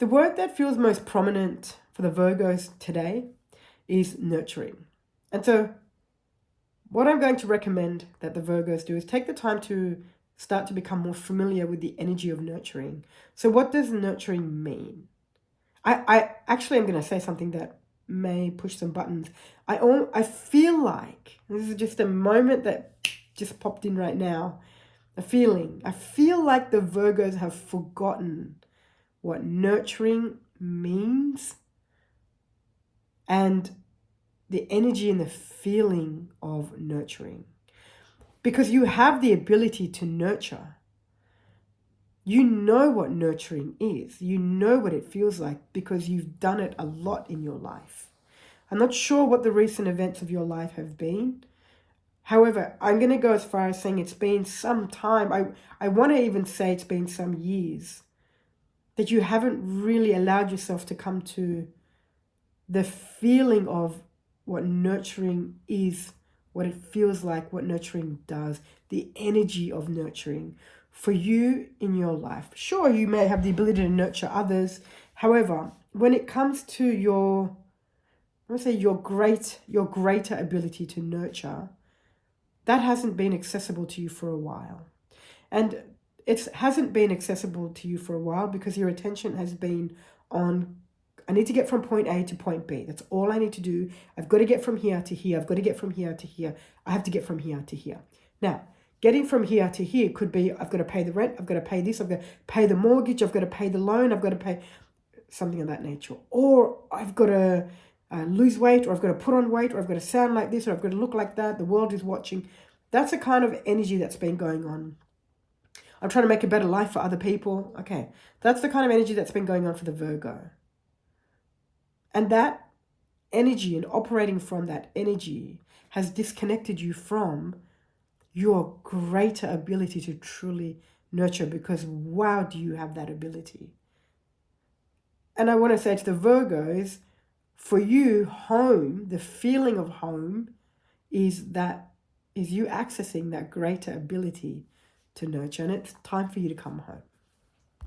The word that feels most prominent for the Virgos today is nurturing. And so what I'm going to recommend that the Virgos do is take the time to start to become more familiar with the energy of nurturing. So what does nurturing mean? I actually am going to say something that may push some buttons. I feel like, this is just a moment that just popped in right now, a feeling. I feel like the Virgos have forgotten what nurturing means and the energy and the feeling of nurturing. Because you have the ability to nurture. You know what nurturing is. You know what it feels like because you've done it a lot in your life. I'm not sure what the recent events of your life have been. However, I'm going to go as far as saying it's been some time. I want to even say it's been some years that you haven't really allowed yourself to come to the feeling of what nurturing is, what it feels like, what nurturing does, the energy of nurturing for you in your life. Sure, you may have the ability to nurture others. However, when it comes to your greater ability to nurture, that hasn't been accessible to you for a while. And it hasn't been accessible to you for a while because your attention has been on, I need to get from point A to point B. That's all I need to do. I've got to get from here to here. I've got to get from here to here. I have to get from here to here. Now, getting from here to here could be, I've got to pay the rent. I've got to pay this. I've got to pay the mortgage. I've got to pay the loan. I've got to pay something of that nature. Or I've got to lose weight, or I've got to put on weight, or I've got to sound like this, or I've got to look like that. The world is watching. That's the kind of energy that's been going on. I'm trying to make a better life for other people. Okay, that's the kind of energy that's been going on for the Virgo. And that energy and operating from that energy has disconnected you from your greater ability to truly nurture, because wow, do you have that ability. And I want to say to the Virgos, for you, home, the feeling of home is you accessing that greater ability to nurture, and it's time for you to come home.